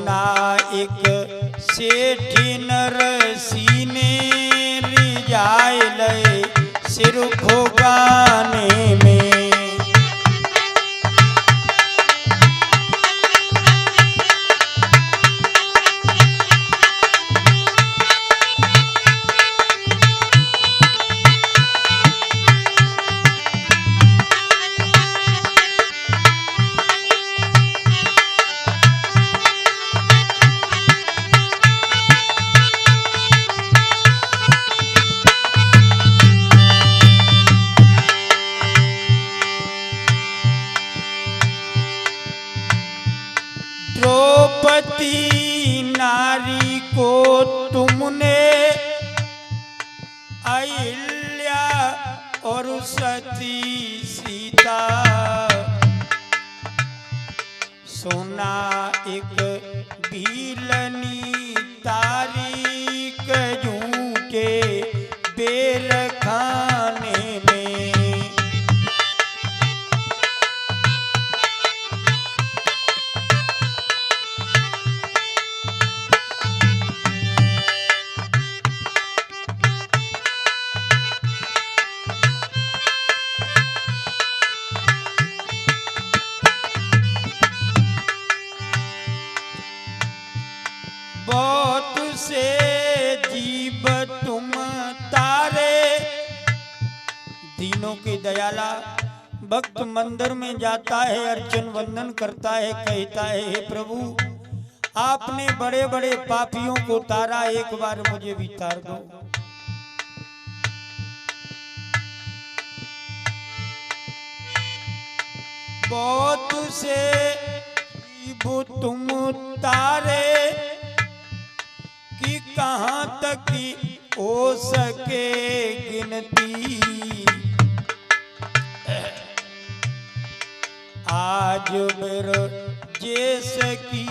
सोना एक सेठी नरसीने रिजाए लय सिर खोगाने में। द्रौपदी नारी को तुमने अहिल्या और सती सीता सोना एक भीलनी तारीख जूं के बेर खाने में। बहुत से जीव तुम तारे दीनों की दयाला भक्त मंदिर में जाता है, अर्चन वंदन करता है, कहता है हे प्रभु आपने बड़े बड़े पापियों को तारा, एक बार मुझे भी तार दो। बहुत से जीव तुम तारे कि कहाँ तक हो सके गिनती, आज मेरे जैसे की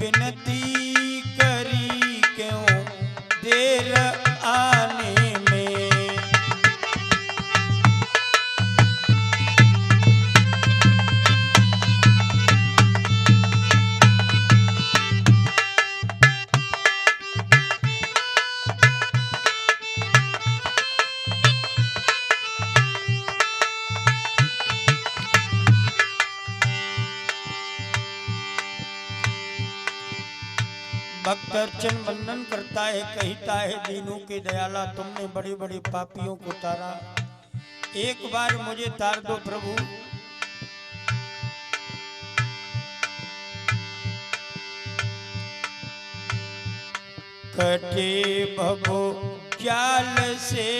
विनती करी क्यों देर आने में। भक्त अर्चन वंदन करता है, कहता है दीनों के दयाला तुमने बड़े बड़े पापियों को तारा, एक बार मुझे तार दो प्रभु। कटे भवो जाल से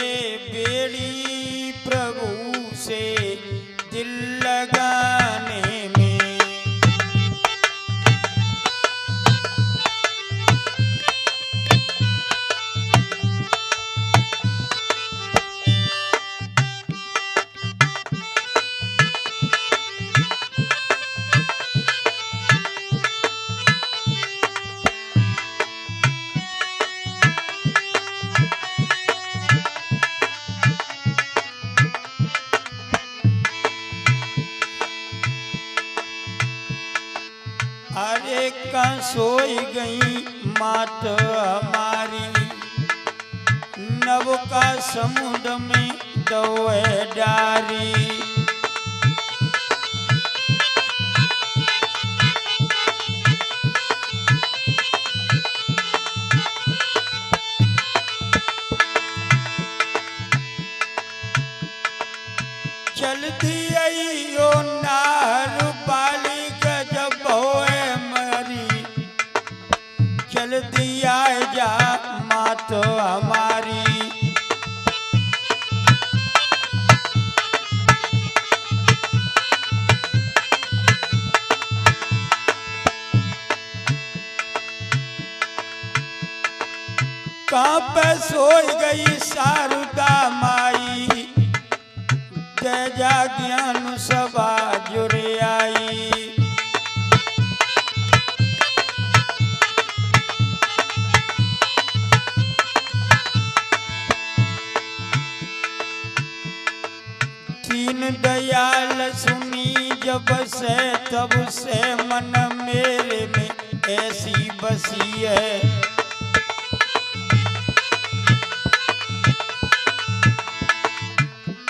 बेड़ी प्रभु से दिल लगाने में। अरे कहाँ सोई गई मात हमारी, नव का समुद्र में दोए डारी। चलती आई ओ नार बाली गजब होए मरी, जल्दी आ जा मात हमारी। कहाँ पे सोई गई शारदा माई, तेजा ज्ञान सभा जुरे आई। दीन दयाल सुनी जब से तब से मन मेरे में ऐसी बसी है।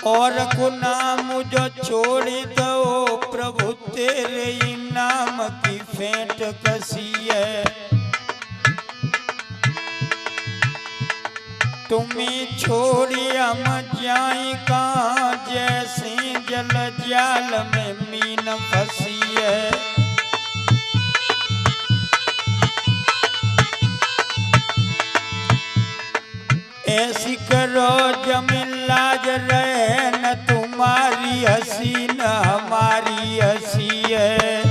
और को नाम जो छोड़ दो प्रभु तेरे नाम की फेंट कसी है। तुम्हें छोड़ी हम जाए कहाँ जैसे जल जाल में मीन फंसी है। ऐसी करो जमीन लाज रहे न तुम्हारी हंसी न हमारी हंसी है।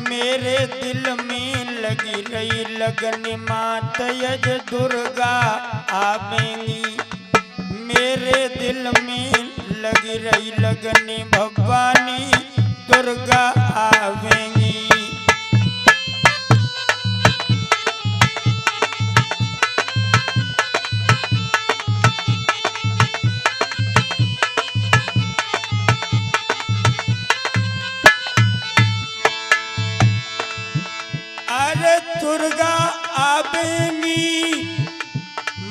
मेरे दिल में लगी रही लगन मात यज दुर्गा आवेंगी। मेरे दिल में लगी रही लगन भवानी दुर्गा आवेंगी। अरे दुर्गा आवेंगी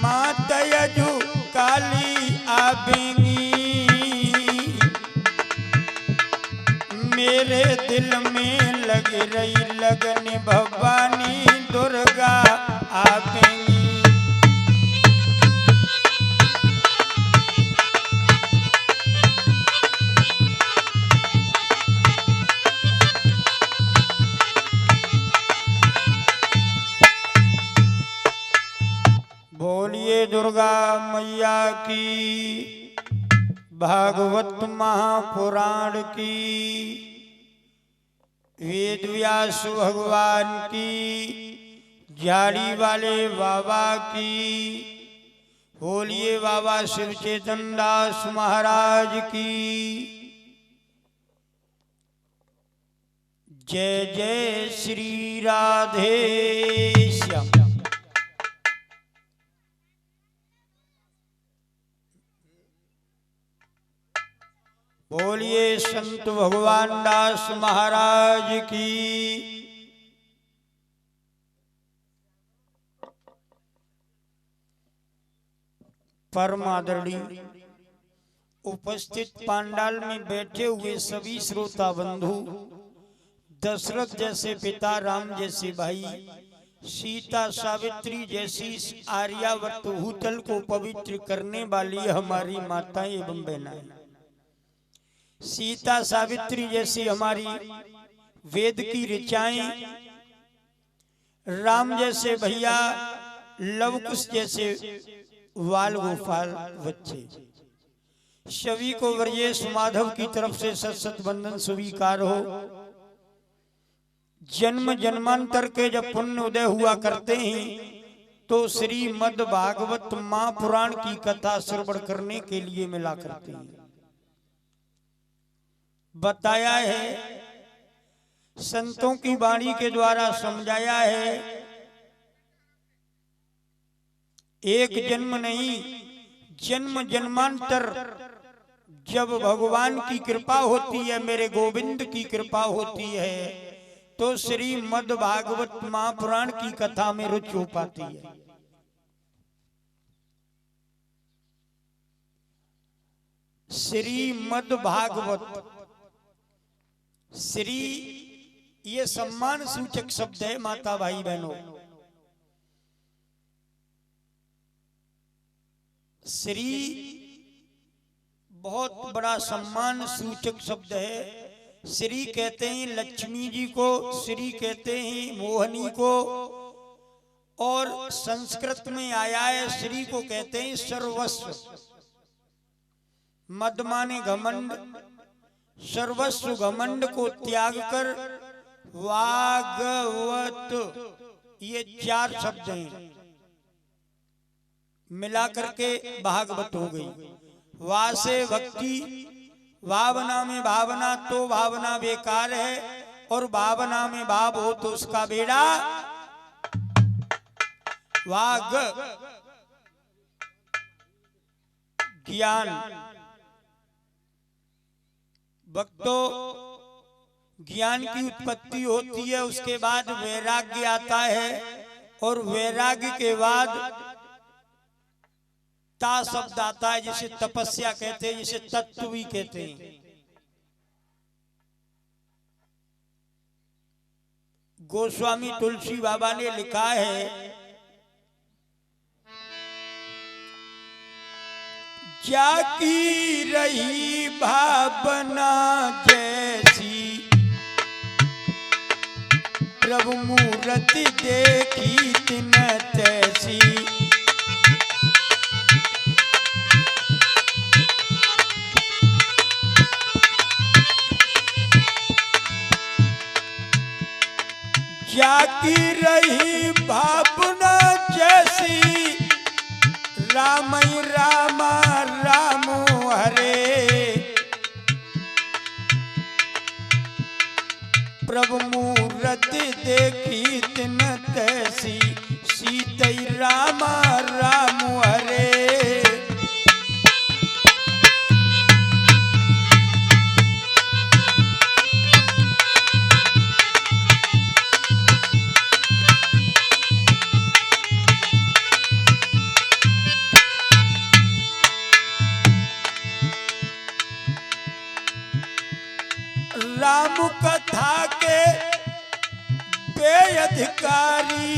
माता यजु काली आवेंगी। मेरे दिल में लग रही लगन भवानी दुर्गा आवेंगी। बोलिए दुर्गा मैया की, भागवत महापुराण की, वेद व्यास भगवान की, झाड़ी वाले बाबा की। बोलिए बाबा शिव चेतन दास महाराज की। जय जय श्री राधे श्याम। बोलिए संत भगवान दास महाराज की। परम आदरणीय उपस्थित पांडाल में बैठे हुए सभी श्रोता बंधु, दशरथ जैसे पिता, राम जैसे भाई, सीता सावित्री जैसी आर्यावर्त भूतल को पवित्र करने वाली हमारी माताएं एवं बहनाएं, सीता सावित्री जैसी हमारी वेद की ऋचाएं, राम जैसे भैया, लवकुश जैसे वाल गोपाल बच्चे, सभी को ब्रजेश माधव की तरफ से सत बंधन स्वीकार हो। जन्म जन्मांतर के जब पुण्य उदय हुआ करते हैं तो श्रीमद् भागवत महापुराण की कथा श्रवण करने के लिए मिला करते हैं। बताया है, संतों की वाणी के द्वारा समझाया है, एक जन्म नहीं जन्म जन्मांतर जब भगवान की कृपा होती है, मेरे गोविंद की कृपा होती है, तो श्रीमद् भागवत महापुराण की कथा में रुचि हो पाती है। श्रीमद् भागवत, श्री ये सम्मान सूचक शब्द है माता भाई बहनों। श्री बहुत बड़ा सम्मान सूचक शब्द है। श्री कहते हैं लक्ष्मी जी को, श्री कहते हैं मोहनी को, और संस्कृत में आया है श्री को कहते हैं सर्वस्व। मद माने घमंड, सर्वस्व घमंड को त्याग कर वागवत, ये चार शब्द हैं मिला करके भागवत हो गई। वासे भक्ति, भावना में भावना तो भावना बेकार है, और भावना में भाव हो तो उसका बेड़ा वाग ज्ञान। भक्तों, ज्ञान की उत्पत्ति होती है, उसके बाद वैराग्य आता है और वैराग्य के बाद ता शब्द आता है, जिसे तपस्या कहते हैं, जिसे तत्व भी कहते हैं। गोस्वामी तुलसी बाबा ने लिखा है, जाकी रही भावना जैसी, प्रभु मूर्ति देखी तिन तैसी। जाकी रही भावना जैसी, राम राम राम हरे, प्रभु मूर्ति देखी तिन तैसी, सीतई राम राम हरे। राम कथा के बेअधिकारी,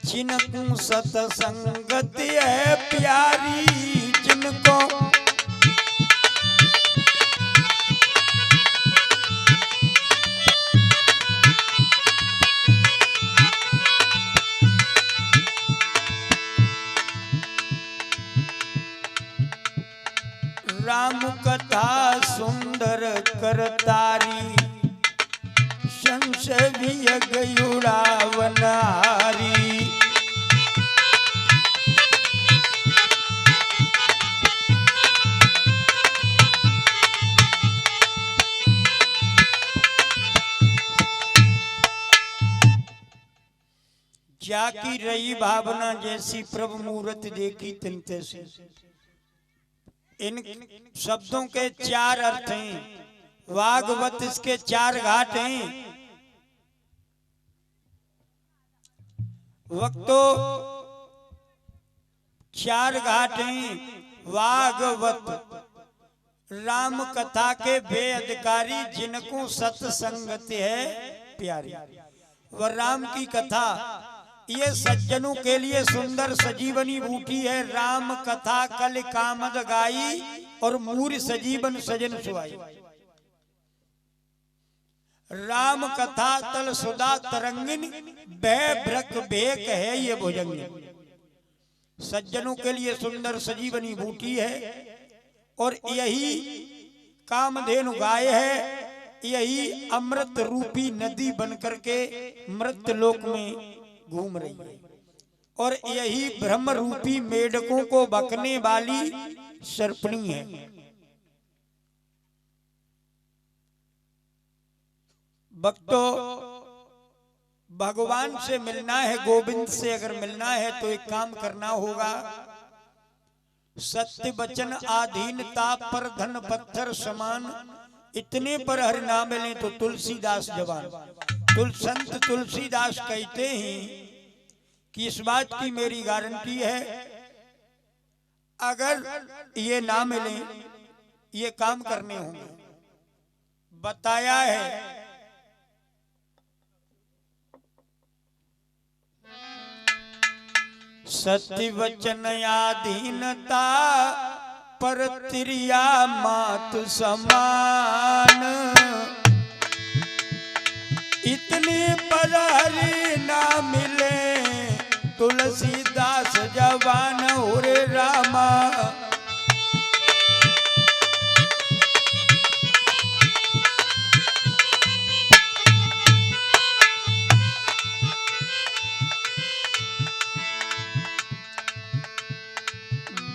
जिनको सतसंगत है प्यारी, जिनको राम कथा सुंदर करतारी, संशय भी उड़ावनारी। जाकी रही भावना जैसी, प्रभु मूर्ति देखी तिन तैसी। इन शब्दों के चार अर्थ हैं, वागवत इसके चार घाट हैं। वक्तो चार घाट हैं। वागवत, राम कथा के बेअधिकारी, जिनको सत्संगत है प्यारी। वह राम की कथा ये सज्जनों के लिए सुंदर सजीवनी बूटी है। राम कथा कल कामद गाई, और मूर सजीवन सजन सुहाई। राम कथा तल सुधा तरंगिन, बह भ्रक भेक है ये भुजंग। सज्जनों के लिए सुंदर सजीवनी बूटी है, और यही कामधेनु गाय है। यही अमृत रूपी नदी बनकर के मृत लोक में घूम रही है, और यही ब्रह्म रूपी मेढकों को बकने वाली सर्पणी है। भक्तों, भगवान से मिलना है, गोविंद से अगर मिलना है तो एक काम करना होगा। सत्य वचन आधीनता पर धन पत्थर समान, इतने पर हरि ना मिले तो तुलसीदास जवान। संत तुलसीदास कहते हैं कि इस बात की मेरी गारंटी है, अगर ये ना मिले, ये काम करने होंगे। बताया है सत्य वचन आधीनता पर तिरिया मात समान, इतने पर हरि ना मिले तुलसीदास जवान हो रे रामा।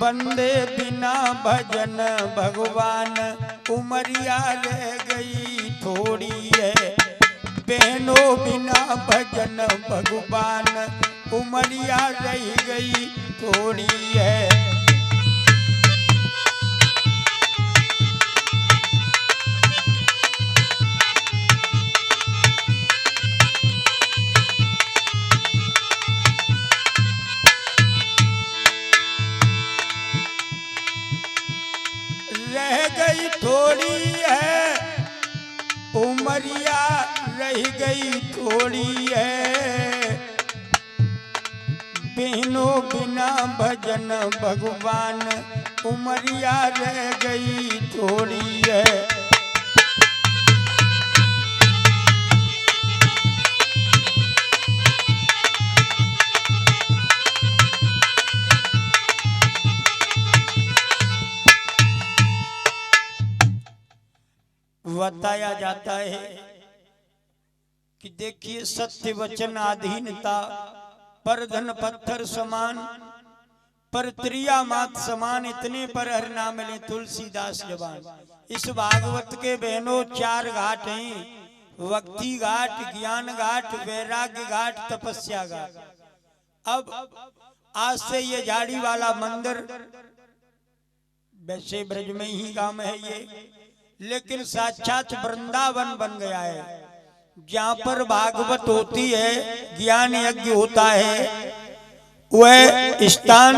बंदे बिना भजन भगवान, उमरिया रह गई थोड़ी है। बहनों बिना भजन भगवान उमरिया रह गई थोड़ी है। रह गई थोड़ी है उमरिया रह गई थोड़ी है। बहनों बिना भजन भगवान उमरिया रह गई थोड़ी है। बताया जाता है कि देखिए सत्य वचन अधीनता पर धन पत्थर समान पर त्रिया मात समान इतने पर हर नाम ले तुलसीदास जवान। इस भागवत के बहनों 4 घाट हैं, भक्ति घाट, ज्ञान घाट, वैराग्य घाट, तपस्या घाट। अब आज से ये झाड़ी वाला मंदिर वैसे ब्रज में ही गांव है ये, लेकिन साक्षात वृंदावन बन गया है। जहाँ पर भागवत होती है, ज्ञान यज्ञ होता है, वह स्थान,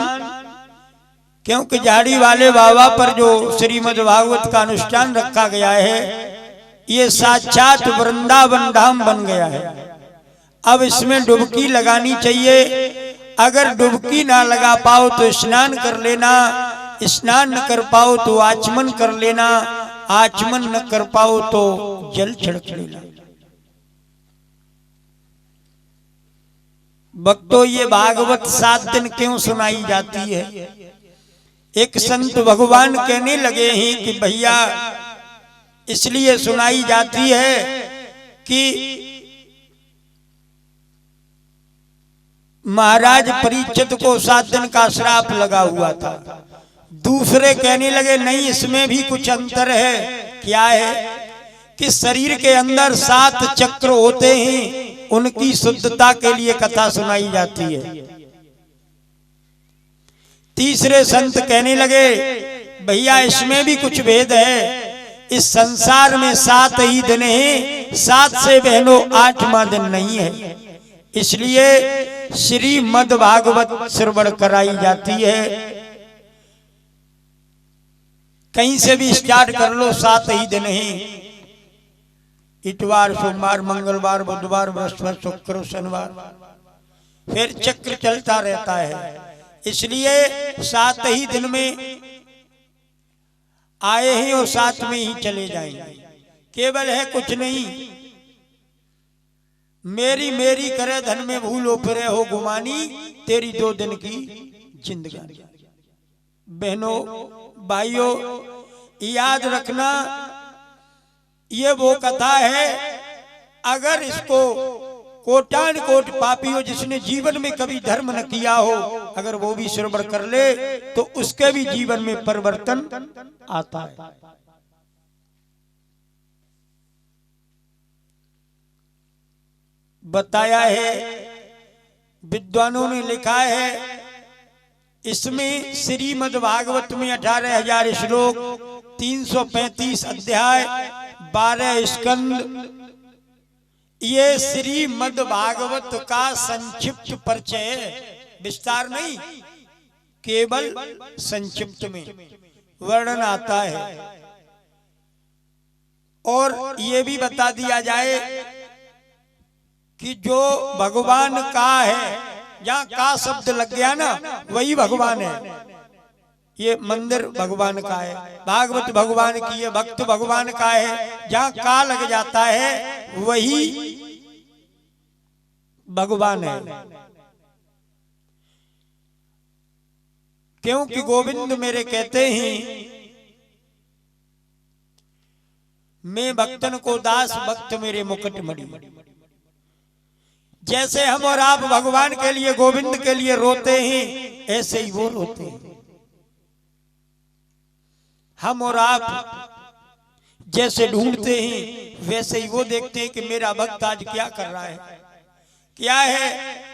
क्योंकि झाड़ी वाले बाबा पर जो श्रीमद् भागवत का अनुष्ठान रखा गया है, ये साक्षात वृंदावन धाम बन गया है। अब इसमें डुबकी लगानी चाहिए। अगर डुबकी ना लगा पाओ तो स्नान कर लेना, स्नान न कर पाओ तो आचमन कर लेना, आचमन न कर पाओ तो जल छिड़क लेना। भक्तों, ये भागवत 7 दिन क्यों सुनाई जाती है? एक संत भगवान कहने लगे हैं कि भैया इसलिए सुनाई जाती है कि महाराज परीक्षित को 7 दिन का श्राप लगा हुआ था। दूसरे कहने लगे नहीं, इसमें भी कुछ अंतर है। क्या है कि शरीर के अंदर 7 चक्र होते हैं, उनकी शुद्धता के लिए कथा सुनाई जाती है। तीसरे संत कहने लगे भैया इसमें भी कुछ भेद है। इस संसार में 7 ही दिन हैं, 7 से बहनों 8वां दिन नहीं है। इसलिए श्रीमद् भागवत श्रवण कराई जाती है। कहीं से भी स्टार्ट कर लो, 7 ही दिन हैं। इतवार, सोमवार, मंगलवार, बुधवार, बृहस्पति, शुक्र, शनिवार, फिर चक्र चलता रहता है। इसलिए 7 ही दिन में आए हैं और 7 में ही चले जाएंगे। केवल है कुछ नहीं, मेरी मेरी करे धन में भूलो फिरे हो गुमानी, तेरी 2 दिन की जिंदगी। बहनों भाइयों, याद रखना, ये वो कथा है। अगर इसको कोटान कोट पापी हो जिसने जीवन में कभी धर्म न किया हो, अगर वो भी श्रवण कर ले तो उसके भी जीवन में परिवर्तन आता है। बताया है, विद्वानों ने लिखा है, इसमें श्रीमद् भागवत में 18,000 श्लोक, 335 अध्याय, 12 स्कंद, ये श्रीमद् भागवत का संक्षिप्त परिचय है। विस्तार नहीं, केवल संक्षिप्त में वर्णन आता है। और ये भी बता दिया जाए कि जो भगवान का है, जहाँ का शब्द लग गया ना, वही भगवान है। ये मंदिर भगवान का है, भागवत भगवान की है, भक्त भगवान का है। जहाँ का लग जाता है वही भगवान है। क्योंकि गोविंद मेरे कहते हैं, मैं भक्तन को दास, भक्त मेरे मुकुट मणि। जैसे हम और आप भगवान के लिए, गोविंद के लिए रोते हैं, ऐसे ही वो रोते हैं। हम और आप जैसे ढूंढते हैं वैसे ही वो देखते हैं कि मेरा भक्त आज क्या कर रहा है, क्या है।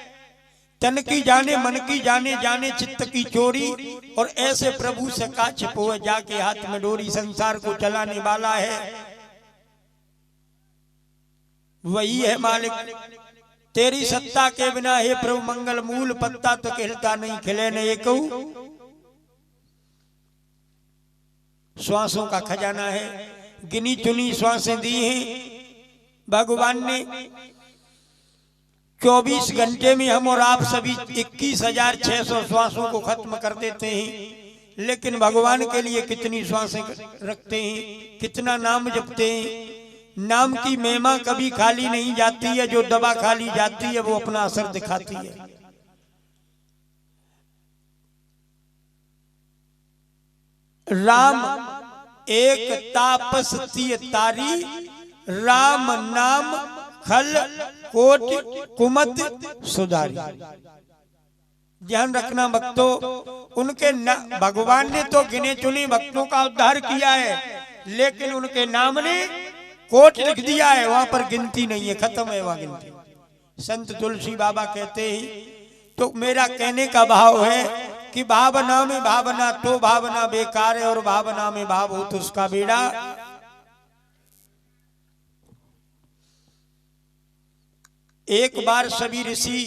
तन की जाने मन की जाने, जाने चित्त की चोरी। और ऐसे प्रभु से का छिपोए जाके हाथ में डोरी, संसार को चलाने वाला है वही है मालिक। तेरी सत्ता के बिना हे प्रभु मंगल मूल पत्ता तो खिलता नहीं, खिले न एक श्वासों का खजाना है। गिनी चुनी श्वासें दी हैं भगवान ने। 24 घंटे में हम और आप सभी 21,600 श्वासों को खत्म कर देते हैं, लेकिन भगवान के लिए कितनी श्वासें रखते हैं, कितना नाम जपते हैं। नाम की महिमा कभी खाली नहीं जाती है, जो दवा खाली जाती है वो अपना असर दिखाती है। राम एक तापस तिय तारी, राम नाम खल कोट कुमत सुधारी। ध्यान रखना भक्तों, उनके भगवान ने तो गिने चुने भक्तों का उद्धार किया है, लेकिन उनके नाम ने कोट लिख दिया है, वहां पर गिनती नहीं है, खत्म है वहां गिनती। संत तुलसी बाबा कहते हैं। तो मेरा कहने का भाव है कि भावना में भावना तो भावना बेकार है, और भावना में भाव हो तो उसका बेड़ा। एक बार सभी ऋषि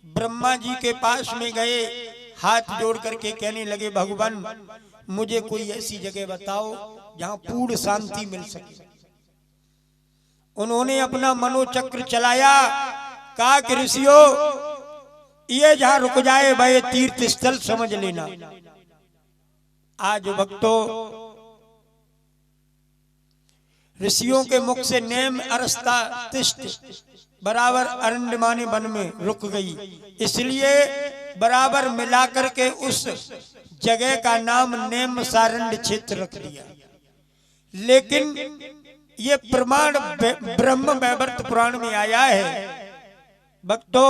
ब्रह्मा जी के पास में गए, हाथ जोड़ करके कहने लगे भगवान मुझे कोई ऐसी जगह बताओ जहां पूर्ण शांति मिल सके। उन्होंने अपना मनोचक्र चलाया, कहा कि ऋषियों ये जहां रुक जाए वह तीर्थ स्थल समझ लेना। आज भक्तों ऋषियों के मुख से नेम अरस्ता तिष्ठ बराबर अरण्य माने वन में रुक गई, इसलिए बराबर मिलाकर के उस जगह का नाम नेम सारण्य क्षेत्र रख दिया। लेकिन ये प्रमाण ब्रह्म वैवर्त पुराण में आया है भक्तों।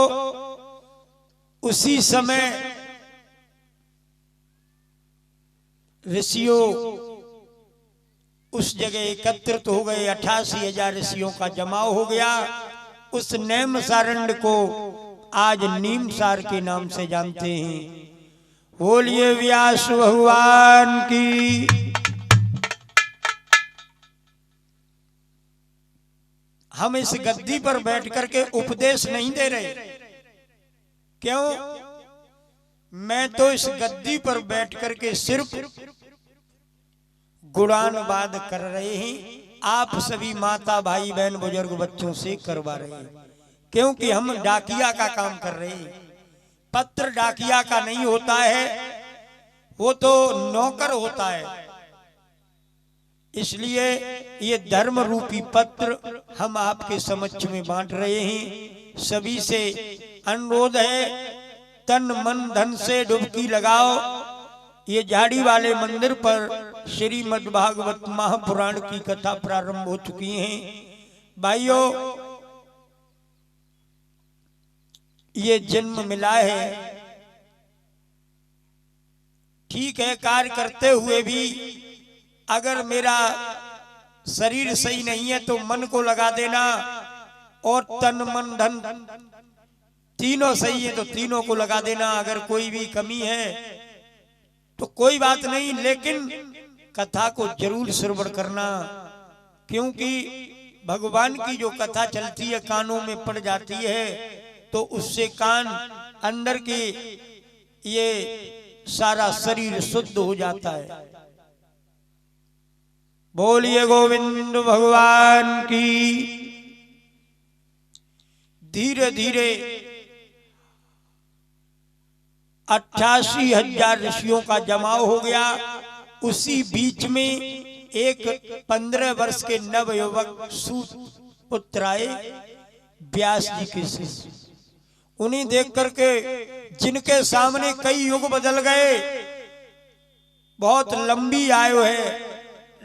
उसी समय ऋषियों उस जगह एकत्रित हो गए, 88,000 ऋषियों का जमाव हो गया। उस नेम सारण्य को आज नीमसार के नाम से जानते हैं। बोलिए व्यास भगवान की। हम इस गद्दी पर बैठ करके उपदेश नहीं दे रहे, क्यों? मैं तो इस गद्दी पर बैठ करके सिर्फ गुणानुवाद कर रहे हैं, आप सभी माता भाई बहन बुजुर्ग बच्चों से करवा रहे हैं, क्योंकि हम डाकिया का काम कर रहे हैं। पत्र डाकिया का नहीं होता है, वो तो नौकर होता है। इसलिए ये धर्म रूपी पत्र हम आपके समक्ष में बांट रहे हैं। सभी से अनुरोध है, तन मन धन से डुबकी लगाओ। ये झाड़ी वाले मंदिर पर श्रीमद् भागवत महापुराण की कथा प्रारंभ हो चुकी है। भाइयों, ये जन्म मिला है, ठीक है, कार्य करते हुए भी अगर मेरा शरीर सही नहीं है तो मन को लगा देना, और तन मन धन तीनों सही है तो तीनों को लगा देना। अगर कोई भी कमी है तो कोई बात नहीं, लेकिन कथा को जरूर श्रवण करना, क्योंकि भगवान की जो कथा चलती है कानों में पड़ जाती है तो उससे कान अंदर के ये सारा शरीर शुद्ध हो जाता है। बोलिए गोविंद भगवान की। धीरे धीरे 88,000 ऋषियों का जमाव हो गया। उसी बीच में एक 15 वर्ष के नवयुवक सूत पुत्र आए, व्यास जी के शिष्य। उन्हें देख करके जिनके सामने कई युग बदल गए, बहुत लंबी आयु है,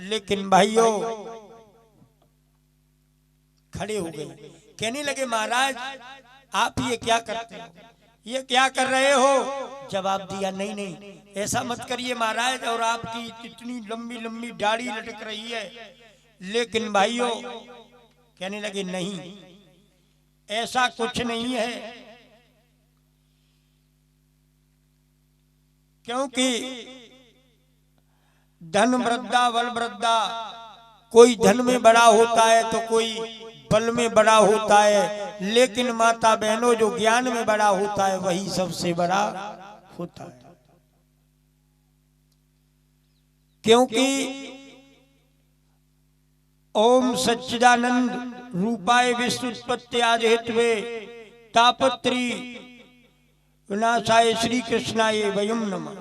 लेकिन भाइयों खड़े हो गए, कहने लगे महाराज आप ये क्या करते हो, ये क्या कर रहे हो? जवाब दिया, नहीं नहीं ऐसा मत करिए महाराज, और आपकी इतनी लंबी लंबी दाढ़ी लटक रही है, लेकिन भाइयों कहने लगे नहीं, ऐसा कुछ नहीं है, क्योंकि धन वृद्धा बल वृद्धा, कोई धन में बड़ा होता है तो कोई बल में बड़ा होता है, लेकिन माता बहनों जो ज्ञान में बड़ा होता है वही सबसे बड़ा होता है। क्योंकि ओम सच्चिदानंद रूपाय विश्वोत्पत्ति आदि हेतवे तापत्री विनाशाय श्री कृष्णाय वयम नमः।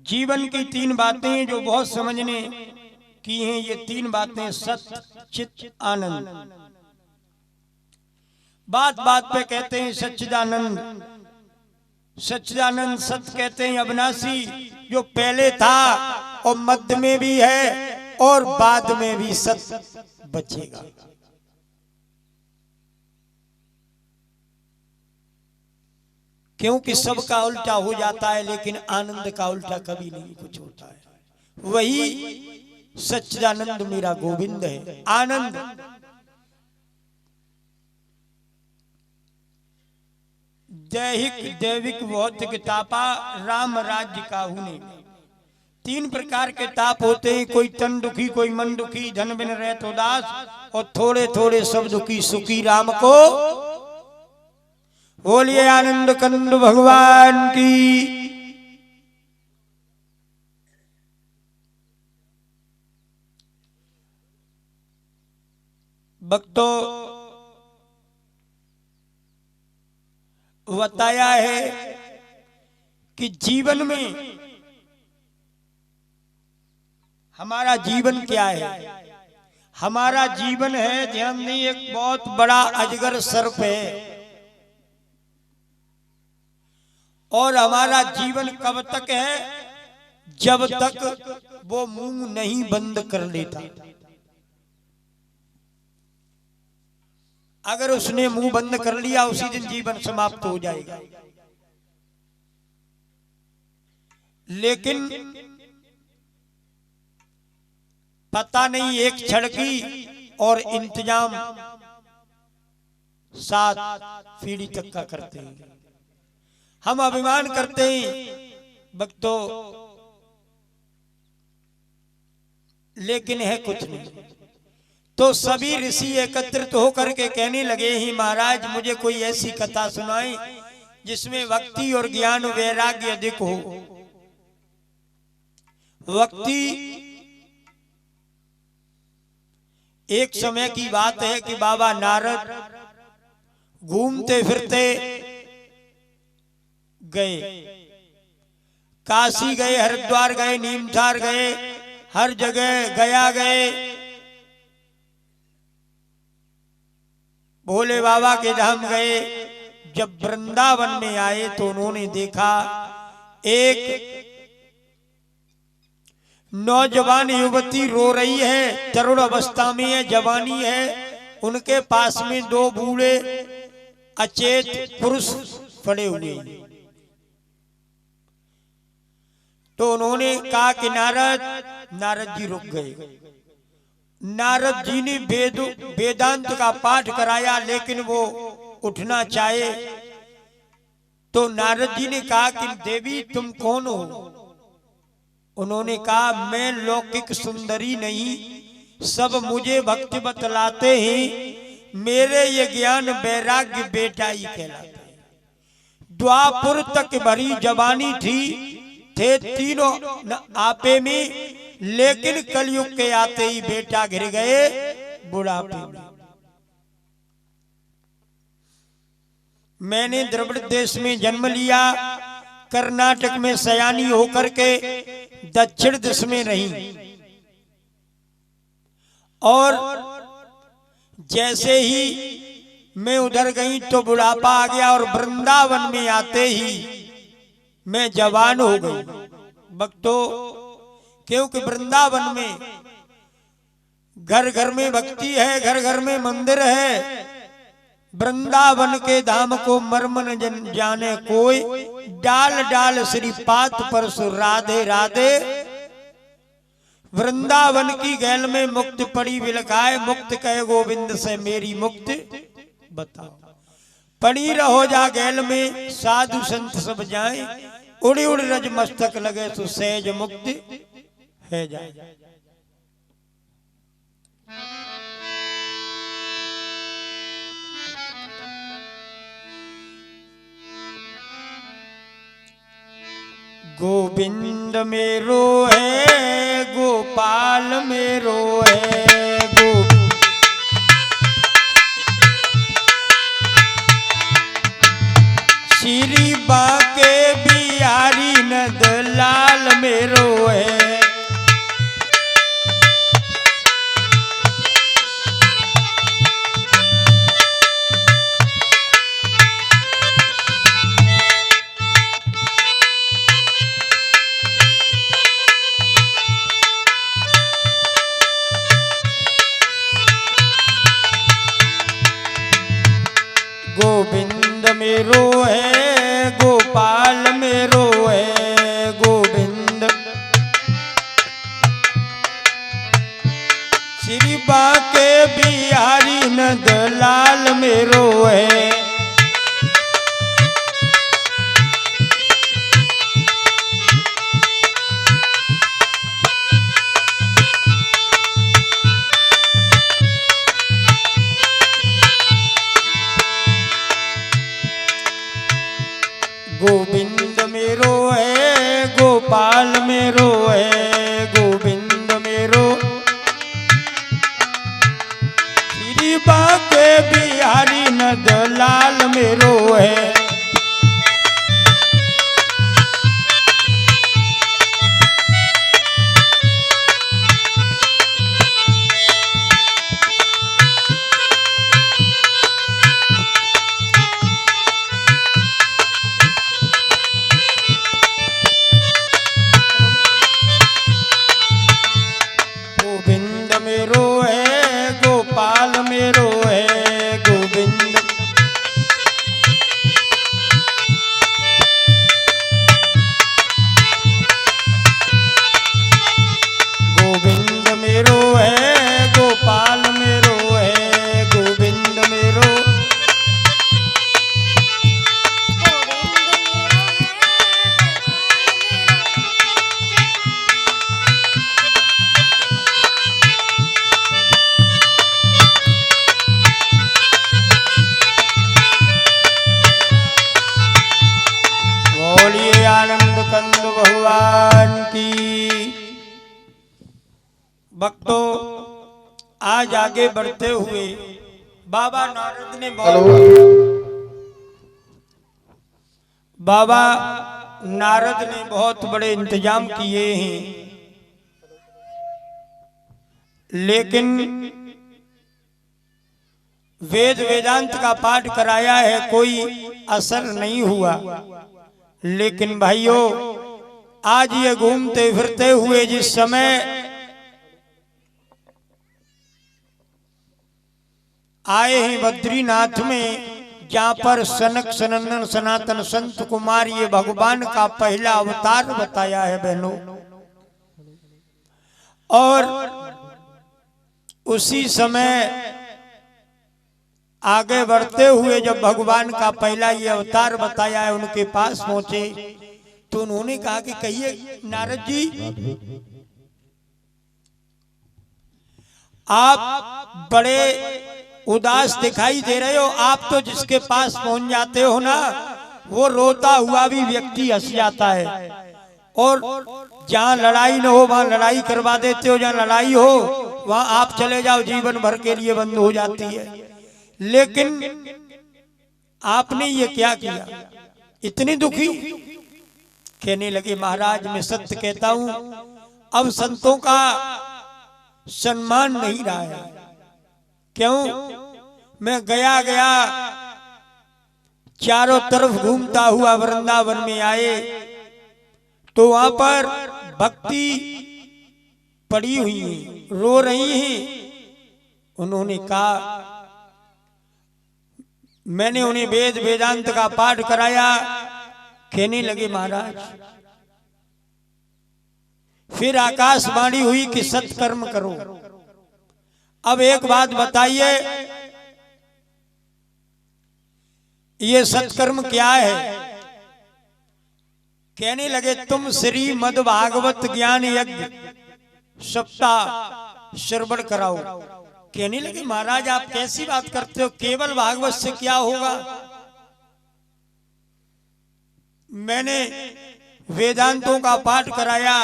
जीवन की तीन बातें जो बहुत समझने की हैं, ये तीन बातें सत्य चित आनंद। बात बात पे कहते हैं सच्चिदानंद, सच्चिदानंद सत्य कहते हैं अविनाशी, जो पहले था और मध्य में भी है और बाद में भी सत्य बचेगा। क्योंकि सबका उल्टा हो जाता है, लेकिन आनंद का उल्टा कभी नहीं कुछ होता है। वही सच्चिदानंद मेरा गोविंद है। आनंद दैहिक दैविक भौतिक तापा राम राज्य का होने। तीन प्रकार के ताप होते हैं, कोई तन दुखी, कोई मन दुखी, धन बिन रहत उदास, और थोड़े थोड़े सब दुखी सुखी राम को। बोलिए आनंद कंद भगवान की। भक्तों बताया है कि जीवन में हमारा जीवन क्या है। हमारा जीवन है, ध्यान नहीं, एक बहुत बड़ा अजगर सर्प है। और हमारा जीवन कब तक है? जब तक वो मुंह नहीं बंद कर लेता। अगर उसने मुंह बंद कर लिया, उसी दिन जीवन समाप्त हो जाएगा। लेकिन पता नहीं एक क्षण की और इंतजाम 7 पीढ़ी तक का करते हैं। हम अभिमान करते हैं भक्तों, लेकिन है कुछ नहीं। तो सभी ऋषि एकत्रित होकर के कहने लगे, ही महाराज मुझे कोई ऐसी कथा सुनाई जिसमें भक्ति और ज्ञान वैराग्य अधिक हो। भक्ति, एक समय की बात है कि बाबा नारद घूमते फिरते गए, काशी गए, हरिद्वार गए, नीमठार गए, हर जगह गया गए, भोले बाबा के धाम गए। जब वृंदावन में आए तो उन्होंने देखा एक नौजवान युवती रो रही है, तरुण अवस्था में है, जवानी है। उनके पास में 2 बूढ़े अचेत पुरुष पड़े हुए। तो उन्होंने कहा कि नारद जी रुक गए। नारद जी ने वेदांत का पाठ कराया, लेकिन वो उठना चाहे तो नारद जी ने कहा कि देवी तुम कौन हो? उन्होंने कहा मैं लौकिक सुंदरी नहीं, सब मुझे भक्ति बतलाते हैं, मेरे ये ज्ञान वैराग्य बेटा ही कहलाता है। द्वापुर तक भरी जवानी थी, थे तीनों आपे में, लेकिन कलयुग के आते ही बेटा गिर गए बुढ़ापे में। मैंने द्रविड़ देश में जन्म लिया, कर्नाटक में सयानी होकर के दक्षिण दिश में रही, और जैसे ही मैं उधर गई तो बुढ़ापा आ गया, और वृंदावन में आते ही मैं जवान हो गई। भक्तों, क्योंकि वृंदावन में घर घर में भक्ति है, घर घर में मंदिर है। वृंदावन के धाम को मर्म न जाने कोई, डाल डाल श्रीपाद परसु राधे राधे। वृंदावन की गैल में मुक्त पड़ी विलखाए, मुक्त कहे गोविंद से मेरी मुक्त बताओ। पड़ी रहो जा गैल में साधु संत सब जाए, उड़ी उड़ी रज मस्तक लगे तो सहज मुक्त है जाए। गोविंद मेरो है गोपाल मेरो है श्री बाके बिहारी नंद लाल मेरो है। गोविंद मेरो है गोपाल मेरो है गोविंद श्री बाके बिहारी नंद लाल मेरो है। गोविंद मेरो है गोपाल मेरो है गोविंद मेरो श्री बाके बिहारी नंद लाल मेरो है। गोविंद मेरो है गोपाल मेरो है गोविंद गोविंद मेरो है गोपाल मेरो है गोविंद मेरो बोलिए आनंद कंद भगवान की। भक्तों आज आगे बढ़ते हुए बाबा नारद ने बहुत बड़े इंतजाम किए हैं, लेकिन वेद वेदांत का पाठ कराया है, कोई असर नहीं हुआ। लेकिन भाइयों आज ये घूमते फिरते हुए जिस समय आए हैं बद्रीनाथ में, जहाँ पर सनक सनंदन सनातन संत कुमार ये भगवान का पहला अवतार बताया है बहनों, और उसी समय आगे बढ़ते हुए जब भगवान का पहला ये अवतार बताया है उनके पास पहुंचे तो उन्होंने कहा कि कहिए नारद जी, आप बड़े उदास दिखाई दे रहे हो। आप तो जिसके पास पहुंच जाते हो ना, वो रोता हुआ भी व्यक्ति हंस जाता है, और जहाँ लड़ाई न हो वहां लड़ाई करवा देते हो, जहाँ लड़ाई हो वहां आप चले जाओ, जीवन भर के लिए बंद हो जाती है। लेकिन आपने ये क्या किया, इतनी दुखी? कहने लगे महाराज मैं सत्य कहता हूं, अब संतों का सम्मान नहीं रहा है। क्यों? मैं गया चारों तरफ घूमता हुआ वृंदावन में आए तो वहां पर भक्ति पड़ी हुई है, रो रही है। उन्होंने कहा, मैंने उन्हें वेद वेदांत का पाठ कराया। कहने लगे महाराज फिर आकाशवाणी हुई कि सत्कर्म करो। अब एक बात बताइए, ये सत्कर्म क्या है? कहने लगे तुम श्रीमद् भागवत ज्ञान यज्ञ सप्ताह श्रवण कराओ। कहने लगे महाराज आप कैसी बात करते हो, केवल भागवत से क्या होगा? मैंने वेदांतों का पाठ कराया,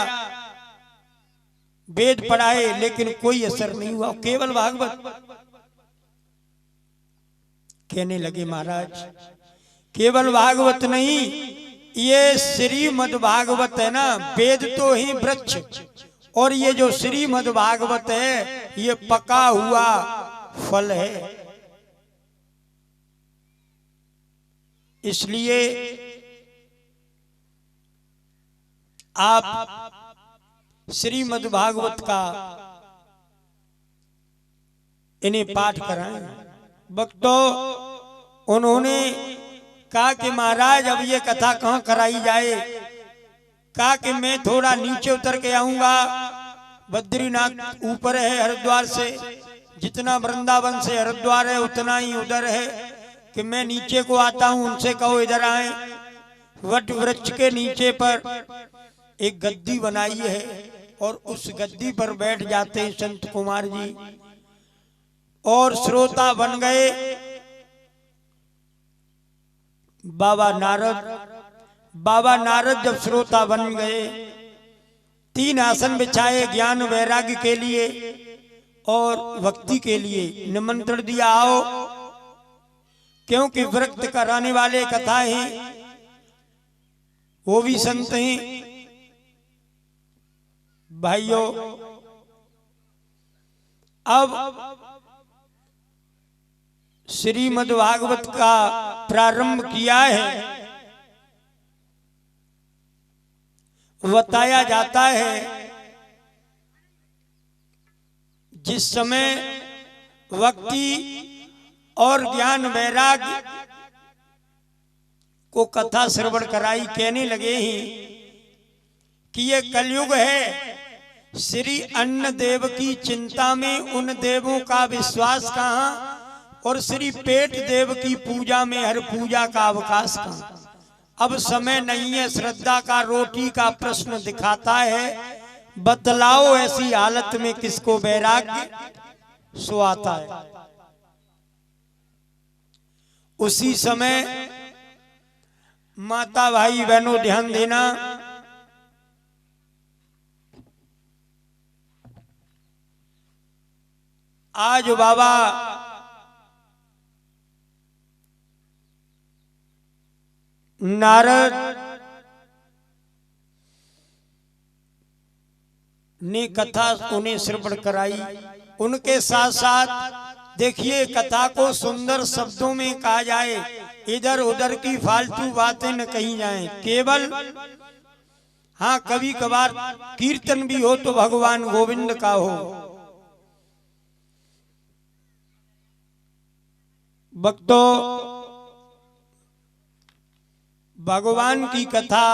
वेद पढ़ाए, लेकिन कोई असर नहीं हुआ, केवल भागवत। कहने लगे महाराज केवल भागवत नहीं, ये श्रीमद् भागवत है ना, वेद तो ही वृक्ष, और ये जो श्रीमद् भागवत है ये पका हुआ फल है। इसलिए आप श्रीमद् भागवत का इन्हें पाठ कराएं। भक्तों, उन्होंने कहा कि महाराज अब ये कथा कहाँ कराई जाए? कहा कि मैं थोड़ा नीचे उतर के आऊंगा, बद्रीनाथ ऊपर है हरिद्वार से, जितना वृंदावन से हरिद्वार है उतना ही उधर है, कि मैं नीचे को आता हूं, उनसे कहो इधर आए। वट वृक्ष के नीचे पर एक गद्दी बनाई है और उस गद्दी पर बैठ जाते हैं संत कुमार जी, और श्रोता बन गए बाबा नारद। बाबा नारद जब श्रोता बन गए, 3 आसन बिछाए ज्ञान वैराग्य के लिए और भक्ति के लिए, निमंत्रण दिया आओ, क्योंकि विरक्त कराने वाले कथा हैं, वो भी संत हैं। भाइयों, अब श्रीमद् भागवत का प्रारंभ किया है। बताया जाता है जिस समय भक्ति और ज्ञान वैराग्य को कथा श्रवण कराई, कहने लगे ही कि ये कलयुग है, श्री अन्न देव की चिंता में उन देवों का विश्वास कहाँ, और श्री पेट देव की पूजा में हर पूजा का अवकाश कहाँ। अब समय नहीं है श्रद्धा का, रोटी का प्रश्न दिखाता है, बतलाओ ऐसी हालत में किसको वैराग्य सो आता है। उसी समय माता भाई बहनों ध्यान देना, आज बाबा नारद ने कथा उन्हें श्रवण कराई। उनके साथ साथ देखिए, कथा को सुंदर शब्दों में कहा जाए, इधर उधर की फालतू बातें न कही जाएं, केवल हाँ कभी कभार कीर्तन भी हो तो भगवान गोविंद का हो। भक्तों, भगवान की कथा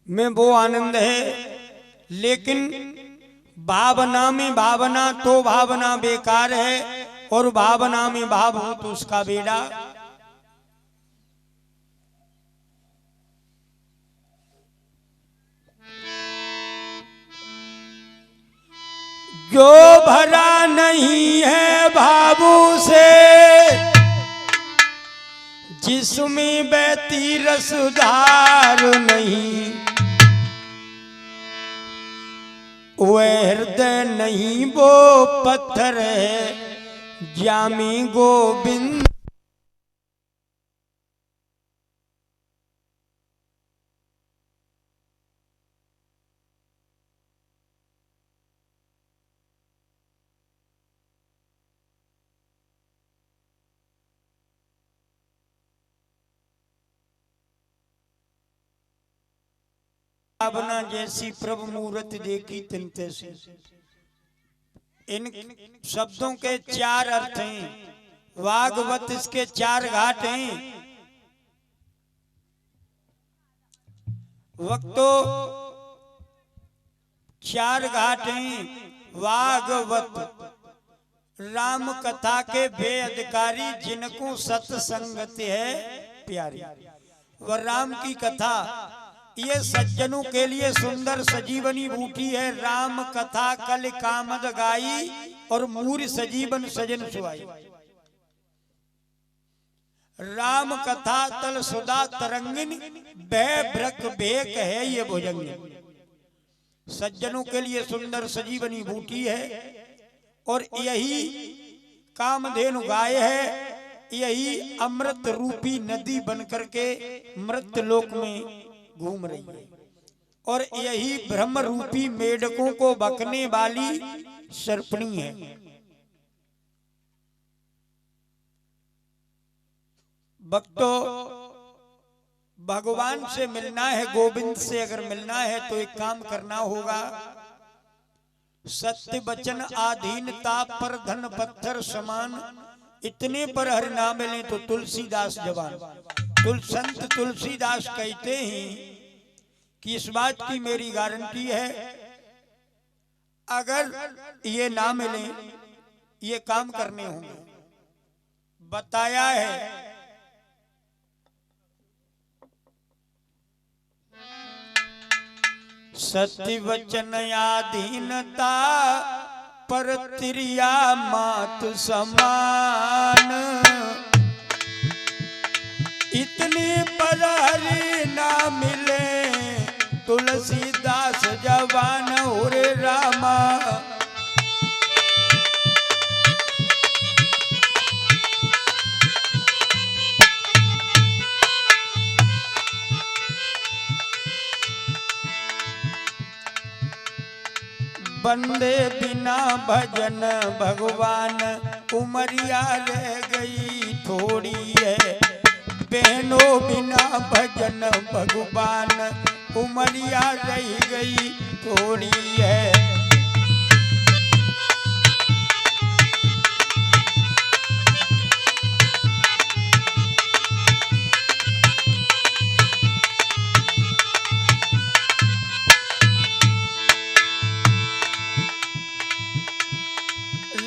में वो आनंद है, लेकिन भावना में भावना तो भावना बेकार है, और भावना में भाव हो तो उसका बेड़ा। जो भरा नहीं है भावों से, जिसमें बहती रसधार नहीं, वह हृदय नहीं वो पत्थर है, जामी गोविंद। भावना जैसी प्रभु मूर्त देखी तिन तैसी। इन शब्दों के 4 अर्थ हैं, वागवत इसके 4 घाट हैं। वक्तो 4 घाट हैं। वागवत राम कथा के वे अधिकारी जिनको सत्संगत है प्यारी। वह राम की कथा ये सज्जनों के लिए सुंदर सजीवनी बूटी है। राम कथा कल कामद गाई और मूर सजीवन सजन सुहाई। राम कथा तल सुधा तरंगिन बह ब्रक बेक है ये भुजंग। सज्जनों के लिए सुंदर सजीवनी बूटी है और यही कामधेनु गाय है। यही अमृत रूपी नदी बनकर के मृत लोक में घूम रही है और यही ब्रह्म रूपी मेढकों को बकने वाली सर्पणी है। भक्तों, भगवान से मिलना है, गोविंद से अगर मिलना है तो एक काम करना होगा। सत्य वचन आधीनता पर धन पत्थर समान, इतने पर हर नाम मिले तो तुलसीदास जवान। संत तुलसीदास कहते हैं कि इस बात की मेरी गारंटी है, अगर ये ना मिले ये काम करने होंगे। बताया है सत्य वचन आधीनता पर त्रिया मात समान, इतने पर हरि ना मिले तुलसीदास जवान होरे रामा। बंदे बिना भजन भगवान उमरिया रह गई थोड़ी है। बहनों बिना भजन भगवान उमरिया रह गई थोड़ी है।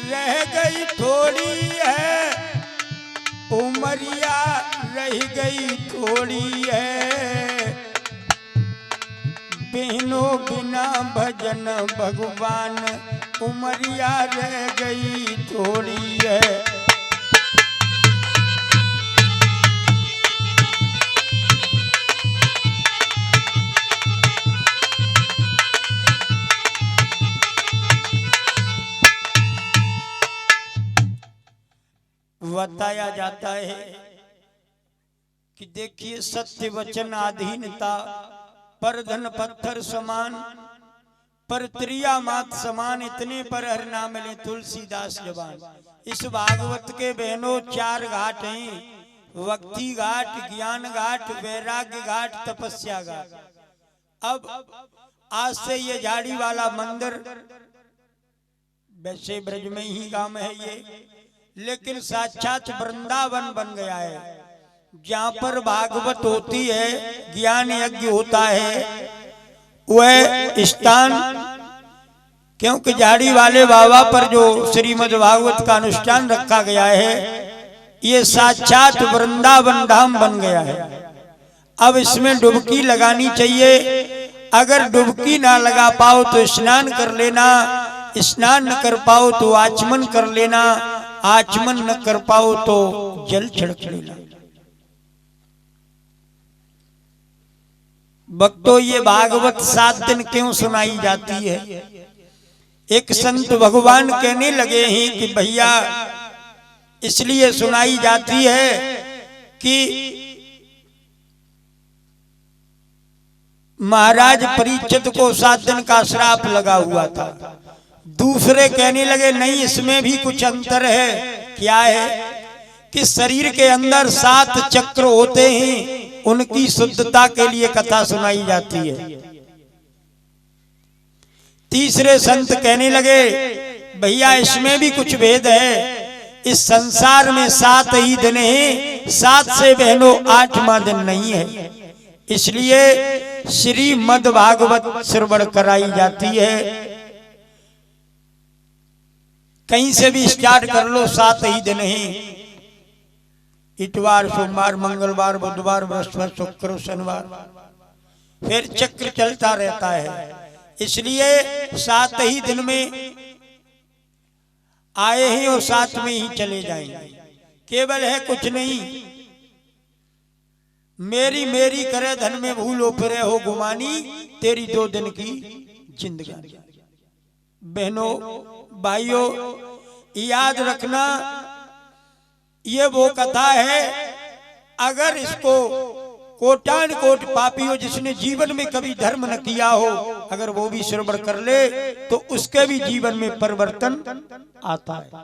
रह गई थोड़ी है उमरिया रह गई थोड़ी है। बहनों बिना भजन भगवान उमरिया रह गई थोड़ी है। बताया जाता है कि देखिए सत्य वचन आधीनता पर धन पत्थर समान, पर त्रिया मात समान, इतने पर हर नाम मिले तुलसीदास जवान। इस भागवत के बहनों 4 घाट हैं। भक्ति घाट, ज्ञान घाट, वैराग्य घाट, तपस्या घाट। अब आज से ये झाड़ी वाला मंदिर वैसे ब्रज में ही गांव है ये, लेकिन साक्षात वृंदावन बन गया है, जहाँ पर भागवत होती है, ज्ञान यज्ञ होता है। वह स्थान, क्योंकि झाड़ी वाले बाबा पर जो श्रीमद् भागवत का अनुष्ठान रखा गया है, ये साक्षात वृंदावन धाम बन गया है। अब इसमें डुबकी लगानी चाहिए। अगर डुबकी ना लगा पाओ तो स्नान कर लेना, स्नान न कर पाओ तो आचमन कर लेना, आचमन न कर पाओ तो जल छिड़क लेना। भक्तों, ये भागवत 7 दिन क्यों सुनाई जाती है? एक संत भगवान कहने लगे हैं कि भैया इसलिए सुनाई जाती है कि महाराज परीक्षित को 7 दिन का श्राप लगा हुआ था। दूसरे कहने लगे नहीं, इसमें भी कुछ अंतर है। क्या है कि शरीर के अंदर 7 चक्र होते हैं, उनकी शुद्धता के लिए कथा सुनाई जाती है। तीसरे संत कहने लगे भैया इसमें भी कुछ भेद है। इस संसार में 7 ही दिन हैं, 7 से बहनों 8वां दिन नहीं है। इसलिए श्रीमद् भागवत श्रवण कराई जाती है। कहीं से भी स्टार्ट कर लो, 7 ही दिन हैं। इतवार, सोमवार, मंगलवार, बुधवार, बृहस्पति, शुक्र, शनिवार, फिर चक्र चलता रहता है। इसलिए 7 ही दिन में आए हैं और 7 में ही चले जाएंगे। केवल है कुछ नहीं, मेरी मेरी करे धन में भूलो फिरे हो गुमानी, तेरी 2 दिन की जिंदगी। बहनों भाइयों, याद रखना, ये वो कथा है, अगर इसको कोटान कोट पापी हो जिसने जीवन में कभी धर्म न किया हो, अगर वो भी श्रवण कर ले तो उसके भी जीवन में परिवर्तन आता है।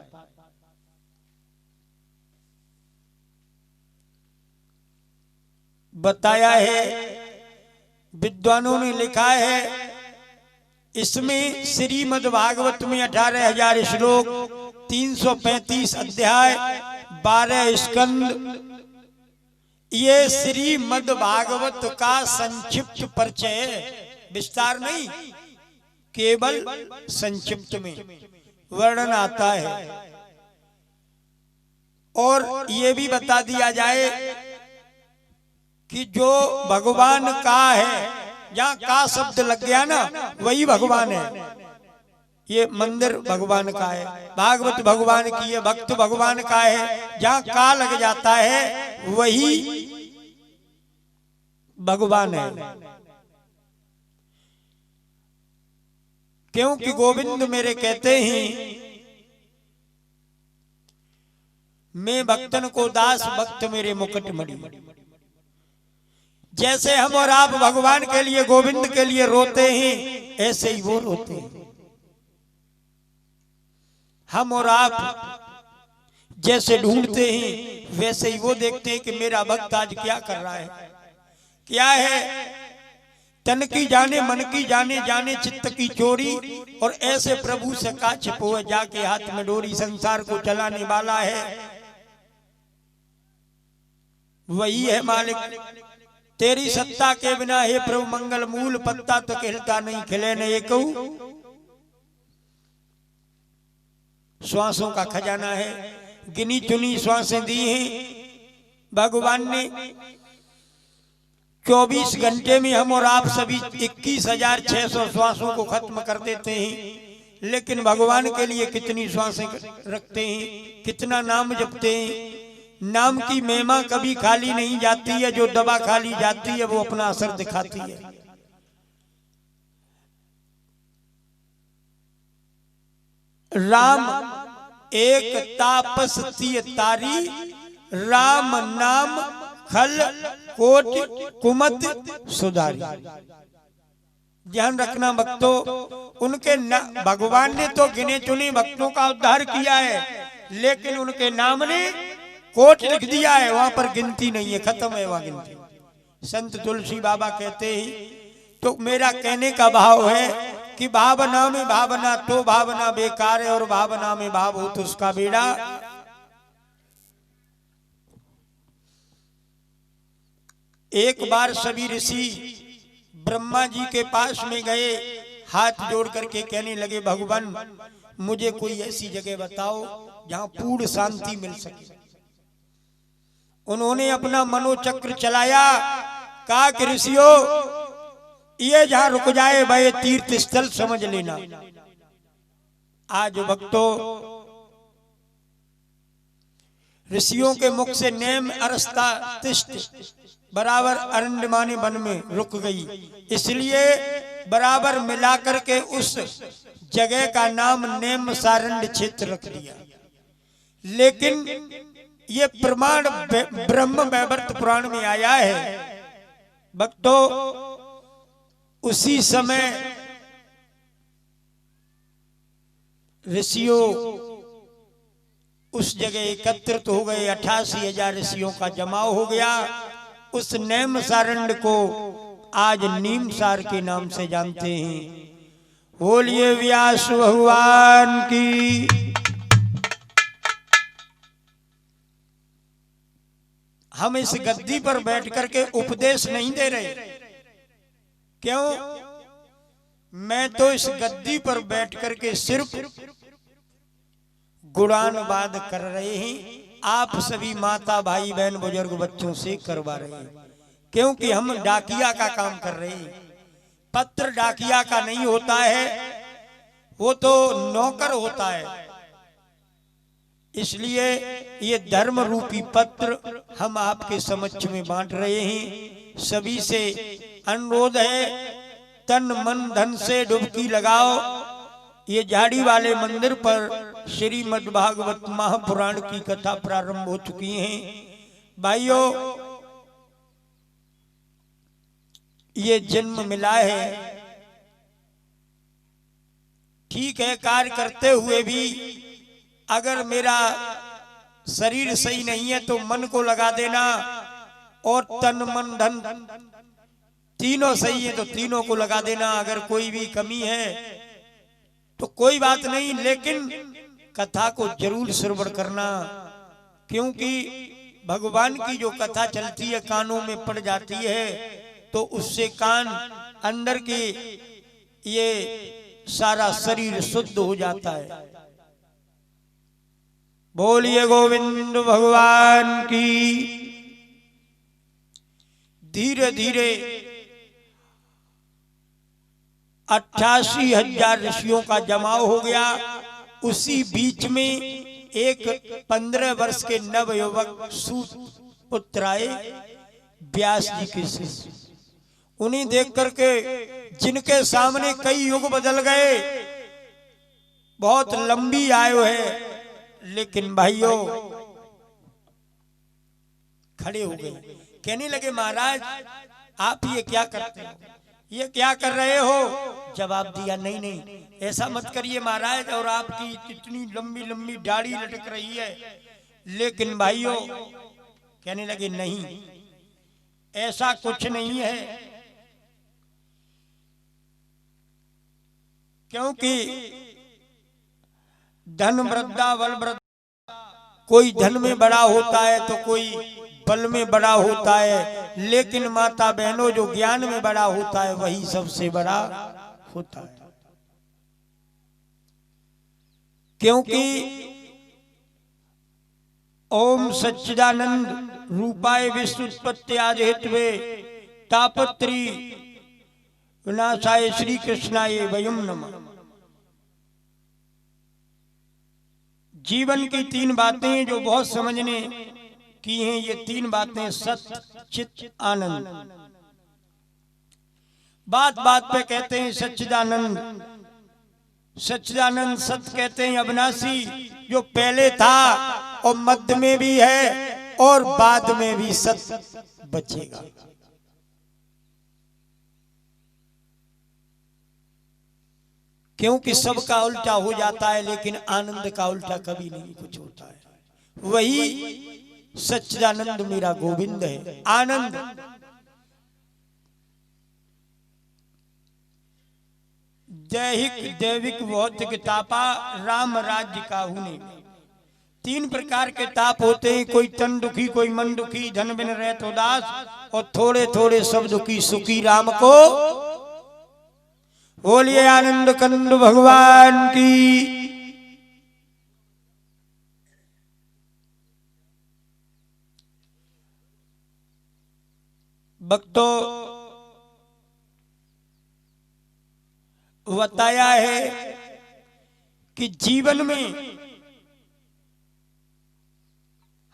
बताया है, विद्वानों ने लिखा है, इसमें श्रीमद् भागवत में 18,000 श्लोक, 335 अध्याय, 12 स्कंद, ये श्रीमद् भागवत का संक्षिप्त परिचय, विस्तार नहीं, केवल संक्षिप्त में वर्णन आता है। और ये भी बता दिया जाए कि जो भगवान का है, जहाँ का शब्द लग गया ना, वही भगवान है। ये मंदिर भगवान का है, भागवत भगवान की है, भक्त भगवान का है। जहाँ का लग जाता है वही भगवान है। क्योंकि गोविंद मेरे कहते हैं, मैं भक्तन को दास, भक्त मेरे मुकुट मणि। जैसे हम और आप भगवान के लिए, गोविंद के लिए रोते हैं, ऐसे ही वो रोते हैं। हम और आप जैसे ढूंढते हैं, वैसे ही वो देखते हैं कि मेरा भक्त आज क्या कर रहा है, क्या है। तन की जाने, मन की जाने, जाने चित्त की चोरी। और ऐसे प्रभु से का छिपोए, जाके हाथ में डोरी, संसार को चलाने वाला है वही है मालिक। तेरी सत्ता के बिना हे प्रभु मंगल मूल, पत्ता तो हिलता नहीं, खिले न एक श्वासों का खजाना है। गिनी चुनी श्वासें दी हैं भगवान ने। 24 घंटे में हम और आप सभी 21,600 श्वासों को खत्म कर देते हैं, लेकिन भगवान के लिए कितनी श्वासें रखते हैं, कितना नाम जपते हैं। नाम की महिमा कभी खाली नहीं जाती है, जो दवा खाली जाती है वो अपना असर दिखाती है। राम एक तापस तारी, राम नाम खल कोट कुमत सुधारी। ध्यान रखना भक्तों, उनके भगवान ने तो गिने चुने भक्तों का उद्धार किया है, लेकिन उनके नाम ने कोट लिख दिया है, वहां पर गिनती नहीं है, खत्म है वहां गिनती। संत तुलसी बाबा कहते हैं, तो मेरा कहने का भाव है कि भावना में भावना तो भावना बेकार है, और भावना में भाव हो तो उसका बेड़ा। एक बार सभी ऋषि ब्रह्मा जी के पास में गए, हाथ जोड़ करके कहने लगे, भगवान मुझे कोई ऐसी जगह बताओ जहां पूर्ण शांति मिल सके। उन्होंने अपना मनोचक्र चलाया, कहा कि ऋषियों ये जहां रुक जाए वह तीर्थ स्थल समझ लेना। आज भक्तों, ऋषियों के मुख से नेम अरस्ता तिष्ठ बराबर अरण्यमाने वन में रुक गई, इसलिए बराबर मिलाकर के उस जगह का नाम नेम सारण्य क्षेत्र रख दिया। लेकिन ये प्रमाण ब्रह्म वैवर्त पुराण में आया है भक्तों। उसी समय ऋषियों उस जगह एकत्रित हो गए, 88,000 ऋषियों का जमाव हो गया। उस नेम सारण्य को आज नीमसार के नाम से जानते हैं। बोलिए व्यास भगवान की। हम इस गद्दी पर बैठ करके उपदेश नहीं दे रहे। क्यों? मैं तो इस गद्दी पर बैठ करके सिर्फ गुणानुवाद कर रहे हैं, आप सभी माता भाई बहन बुजुर्ग बच्चों से करवा रहे हैं। क्योंकि हम डाकिया का काम कर रहे हैं। पत्र डाकिया का नहीं होता है, वो तो नौकर होता है। इसलिए ये धर्म रूपी पत्र हम आपके समक्ष में बांट रहे हैं। सभी से अनुरोध है, तन मन धन से डुबकी लगाओ। ये झाड़ी वाले मंदिर पर श्रीमद् भागवत महापुराण की कथा प्रारंभ हो चुकी है। भाइयों, ये जन्म मिला है, ठीक है, कार्य करते हुए भी अगर मेरा शरीर सही नहीं है तो मन को लगा देना, और तन मन धन तीनों सही है तो तीनों को लगा देना। अगर कोई भी कमी है तो कोई बात नहीं, लेकिन कथा को जरूर श्रवण करना। क्योंकि भगवान की जो कथा चलती है कानों में पड़ जाती है तो उससे कान अंदर के ये सारा शरीर शुद्ध हो जाता है। बोलिए गोविंद भगवान की। धीरे धीरे 88,000 ऋषियों का जमाव हो गया। उसी बीच में एक 15 वर्ष के नवयुवक सूत आए, व्यास जी के शिष्य। उन्हें देख करके, जिनके सामने कई युग बदल गए, बहुत लंबी आयु है, लेकिन भाइयों खड़े हो गए। कहने लगे, महाराज आप ये क्या करते हो, ये क्या कर रहे हो? जवाब दिया, नहीं नहीं ऐसा मत करिए महाराज, और आपकी इतनी लंबी लंबी दाढ़ी लटक रही है। लेकिन भाइयों कहने लगे, नहीं ऐसा कुछ नहीं है, क्योंकि धन वृद्धा बल वृद्धा, कोई धन में बड़ा होता है तो कोई बल में बड़ा होता है, लेकिन माता बहनों जो ज्ञान में बड़ा होता है वही सबसे बड़ा होता है। क्योंकि ओम सच्चिदानंद रूपाय विश्वोत्पत्ति आदि हेतवे तापत्री विनाशाय श्री कृष्णाय वयम नमः। जीवन की 3 बातें जो बहुत समझने की हैं, ये 3 बातें सत्य चित आनंद। बात बात पे कहते हैं सच्चिदानंद। सच्चिदानंद सत्य कहते हैं अविनाशी, जो पहले था और मध्य में भी है और बाद में भी सत्य बचेगा। क्योंकि सबका उल्टा हो जाता है, लेकिन आनंद का उल्टा कभी नहीं कुछ होता है। वही सच्चिदानंद मेरा गोविंद है। आनंद दैहिक दैविक भौतिक तापा राम राज्य का होने। 3 प्रकार के ताप होते हैं, कोई तन दुखी, कोई मन दुखी, धन बिन रहत उदास, और थोड़े थोड़े सब दुखी सुखी राम को। बोलिए आनंद कंद भगवान की। भक्तों, बताया है कि जीवन में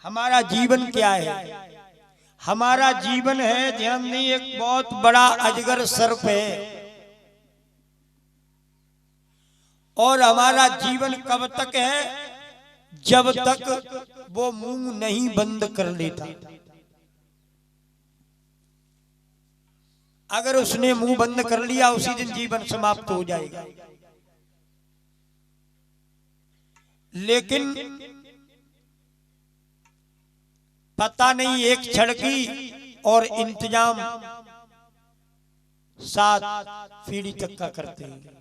हमारा जीवन क्या है। हमारा जीवन है, ध्यान दें, एक बहुत बड़ा अजगर सर्प है। और हमारा जीवन कब तक है? जब तक वो मुंह नहीं बंद कर लेता। अगर उसने मुंह बंद कर लिया, उसी दिन जीवन समाप्त हो जाएगा। लेकिन पता नहीं एक क्षण की और इंतजाम 7 पीढ़ी तक का करते हैं।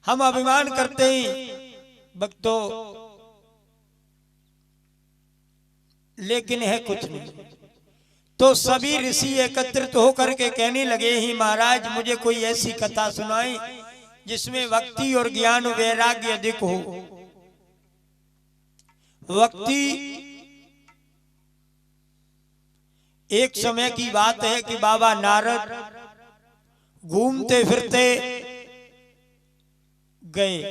हम अभिमान करते हैं भक्तों, लेकिन है कुछ नहीं। तो सभी ऋषि एकत्रित होकर के कहने लगे, ही महाराज मुझे कोई ऐसी कथा सुनाई जिसमें भक्ति और ज्ञान वैराग्य अधिक हो। भक्ति, एक समय की बात है कि बाबा नारद घूमते फिरते गए,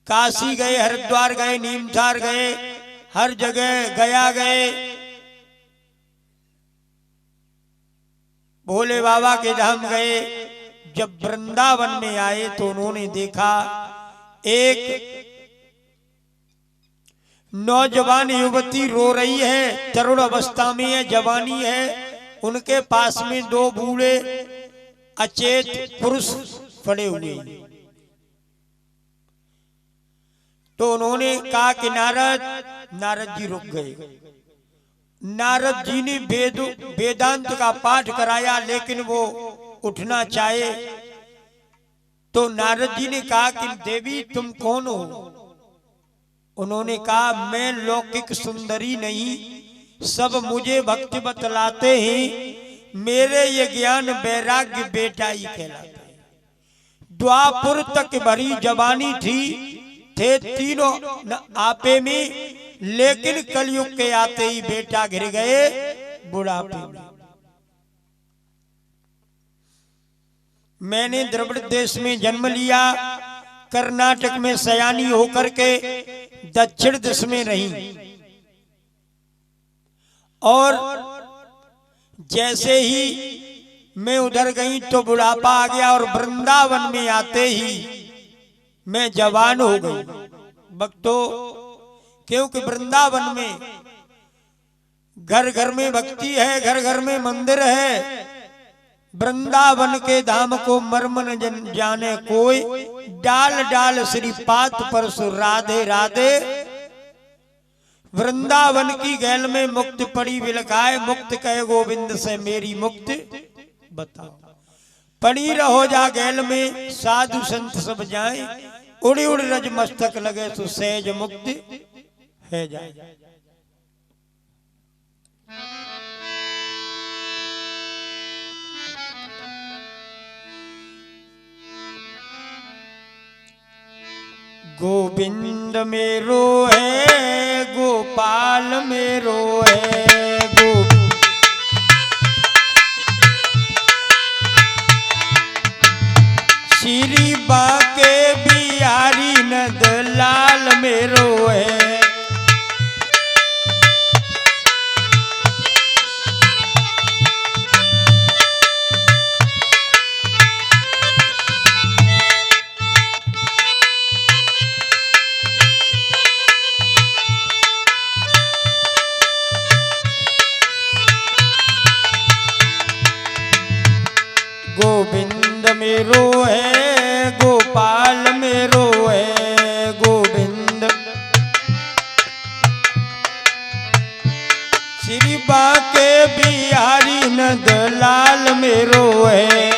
काशी गए, हरिद्वार गए, नीमसार गए, हर जगह गया गए, भोले बाबा के धाम गए। जब वृंदावन में आए तो उन्होंने देखा एक नौजवान युवती रो रही है, तरुण अवस्था में है, जवानी है, उनके पास में दो बूढ़े अचेत पुरुष पड़े हुए। तो उन्होंने कहा कि नारद जी रुक गए। नारद जी ने वेदांत का पाठ कराया, लेकिन वो उठना चाहे तो नारद जी ने कहा कि देवी तुम कौन हो? उन्होंने कहा मैं लौकिक सुंदरी नहीं, सब मुझे भक्ति बतलाते हैं, मेरे ये ज्ञान वैराग्य बेटा ही कहलाता है। द्वापुर तक भरी जवानी थी, थे तीनों आपे में, लेकिन कलयुग के आते ही बेटा गिर गए बुढ़ापे में। मैंने द्रविड़ देश में जन्म लिया, कर्नाटक में सयानी होकर के दक्षिण दिश में रही, और जैसे ही मैं उधर गई तो बुढ़ापा आ गया, और वृंदावन में आते ही मैं जवान हो गई। भक्तों, क्योंकि वृंदावन में घर घर में भक्ति है, घर घर में मंदिर है। वृंदावन के धाम को मर्म न जाने कोई, डाल डाल श्रीपाद पर सु राधे राधे। वृंदावन की गैल में मुक्त पड़ी विलखाए, मुक्त कहे गोविंद से मेरी मुक्ति बताओ। पड़ी रहो जा गैल में, साधु संत सब जाए, उड़ी उड़ी रज मस्तक लगे तो सहज मुक्ति है जाए। गोविंद मेरो है, गोपाल मेरो है, श्री बाके बिहारी नंद लाल मेरो है। गोविंद मेरो है, गोपाल मेरो है, गोविंद श्री बाके बिहारी नंद लाल मेरो है।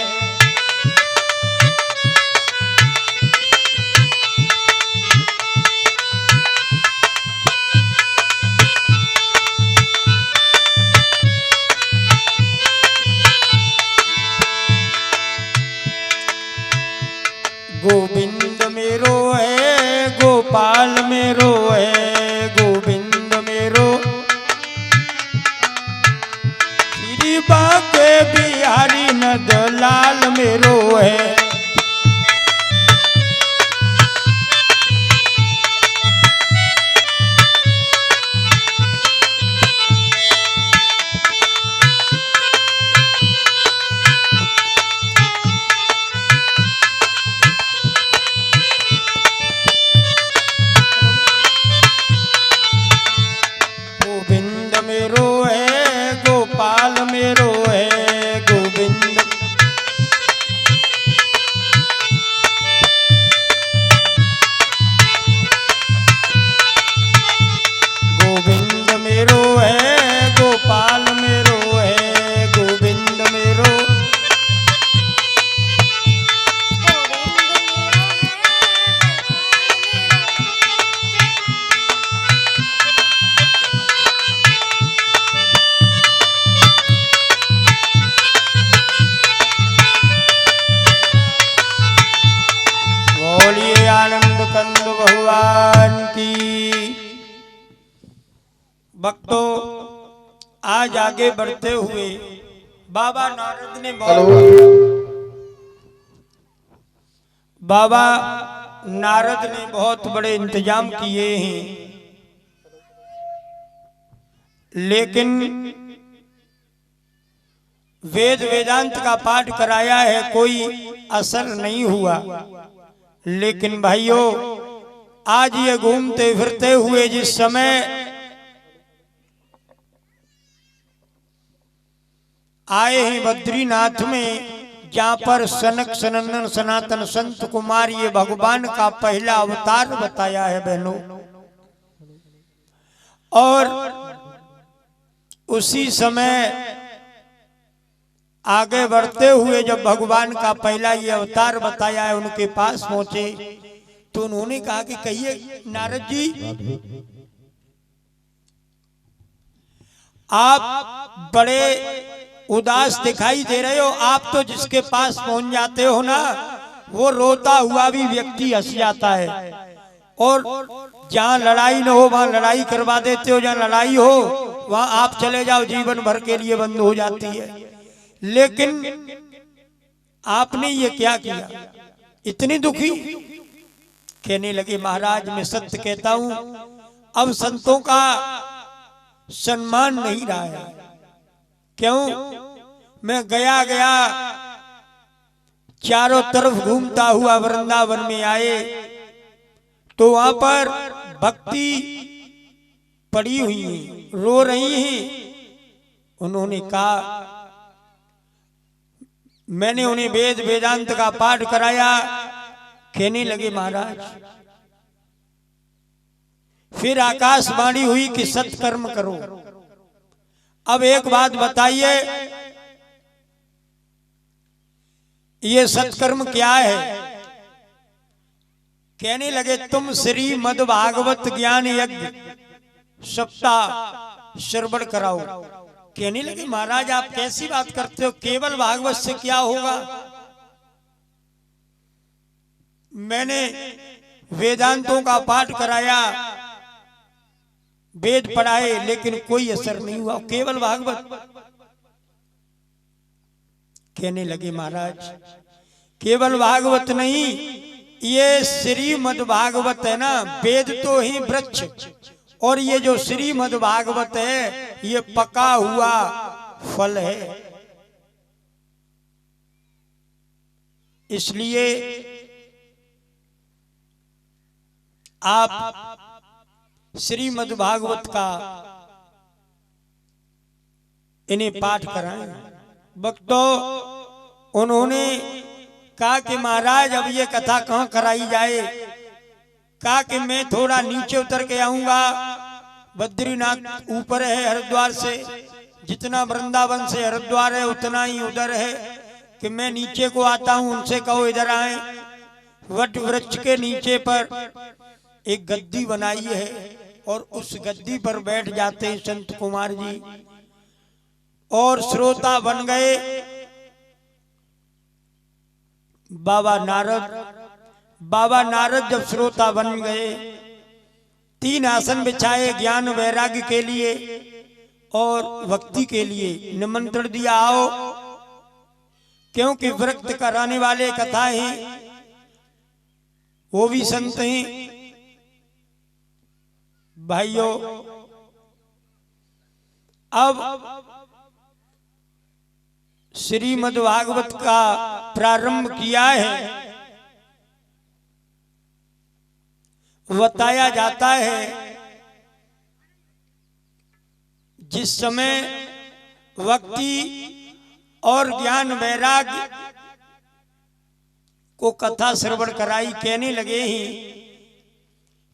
गोविंद भक्तों, आज आगे बढ़ते हुए बाबा नारद ने बहुत बड़े इंतजाम किए हैं, लेकिन वेद वेदांत का पाठ कराया है, कोई असर नहीं हुआ। लेकिन भाइयों, आज ये घूमते फिरते हुए जिस समय आए हैं बद्रीनाथ में, जहाँ पर सनक सनंदन सनातन संत कुमार ये भगवान का पहला अवतार बताया है बहनों, और उसी समय आगे बढ़ते हुए जब भगवान का पहला ये अवतार बताया है, उनके पास पहुंचे तो उन्होंने कहा कि कहिए नारद जी, आप बड़े उदास दिखाई दे रहे हो। आप तो जिसके पास पहुंच जाते हो ना, वो रोता हुआ भी व्यक्ति हंस जाता है, और जहाँ लड़ाई न हो वहां लड़ाई करवा देते हो, जहाँ लड़ाई हो वहां आप चले जाओ, जीवन भर के लिए बंद हो जाती है। लेकिन आपने ये क्या किया, इतनी दुखी? कहने लगे महाराज, मैं सत्य कहता हूं, अब संतों का सम्मान नहीं रहा है। क्यों? मैं गया चारों तरफ घूमता हुआ वृंदावन में आए तो वहां पर भक्ति पड़ी हुई है, रो रही है। उन्होंने कहा, मैंने उन्हें वेद वेदांत का पाठ कराया। कहने लगे महाराज, फिर आकाशवाणी हुई कि सत्कर्म करो। अब एक बात बताइए, ये सत्कर्म क्या है? कहने लगे, तुम श्रीमद् भागवत ज्ञान यज्ञ सप्ताह श्रवण कराओ। कहने लगे महाराज, आप कैसी बात करते हो, केवल भागवत से क्या होगा? मैंने वेदांतों का पाठ कराया, वेद पढ़ाए, लेकिन कोई असर नहीं हुआ, केवल भागवत। कहने लगे महाराज, केवल भागवत नहीं, ये श्रीमद् भागवत है ना, वेद तो ही वृक्ष, और ये जो श्रीमद् भागवत है ये पका हुआ फल है। इसलिए आप श्रीमद् भागवत का इन्हें पाठ कराएं। भक्तों, उन्होंने कहा कि महाराज, अब ये कथा कहाँ कराई जाए? कहा कि मैं थोड़ा नीचे उतर के आऊंगा, बद्रीनाथ ऊपर है हरिद्वार से, जितना वृंदावन से हरिद्वार है उतना ही उधर है, कि मैं नीचे को आता हूं, उनसे कहो इधर आए। वट वृक्ष के नीचे पर एक गद्दी बनाई है, और उस गद्दी पर बैठ जाते हैं संत कुमार जी, और श्रोता बन गए बाबा नारद जब श्रोता बन गए, 3 आसन बिछाए ज्ञान वैराग्य के लिए और भक्ति के लिए। निमंत्रण दिया, आओ, क्योंकि विरक्त कराने वाले कथा हैं, वो भी संत हैं। भाइयों, अब श्रीमद् भागवत का प्रारंभ किया है। बताया जाता है, जिस समय भक्ति और ज्ञान वैराग्य को कथा श्रवण कराई, कहने लगे ही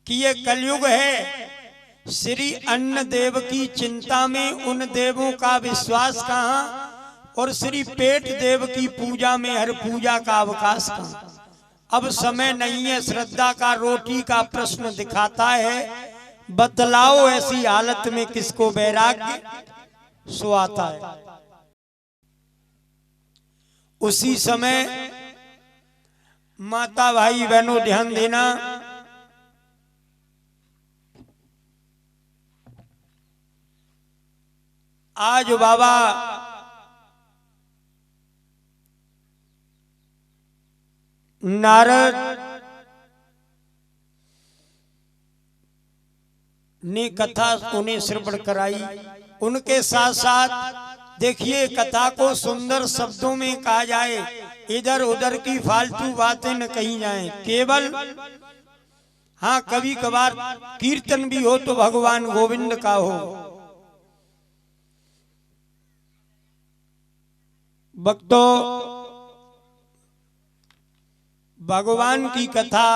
कि ये कलयुग है, श्री अन्न देव की चिंता में उन देवों का विश्वास कहाँ, और श्री पेट देव की पूजा में हर पूजा का अवकाश कहाँ। अब समय नहीं है श्रद्धा का, रोटी का प्रश्न दिखाता है, बतलाओ ऐसी हालत में किसको वैराग्य सो आता है। उसी समय माता भाई बहनों ध्यान देना, आज बाबा नारद ने कथा उन्हें श्रवण कराई। उनके साथ साथ देखिए कथा को सुंदर शब्दों में कहा जाए, इधर उधर की फालतू बातें न कही जाएं, केवल हाँ कभी कभार कीर्तन भी हो तो भगवान गोविंद का हो। भक्तों, भगवान की कथा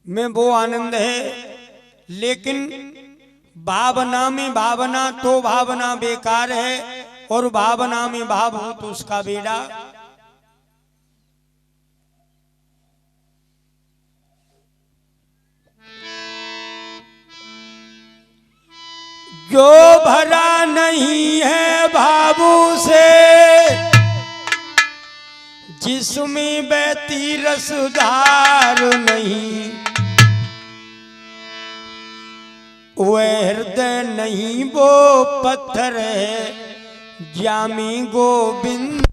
में वो आनंद है, लेकिन भावना में भावना तो भावना बेकार है, और भावना में भाव हो तो उसका बेड़ा। जो भरा नहीं है भावों से, जिसमें बहती रसधार नहीं, वह हृदय नहीं वो पत्थर है, जामी गोविंद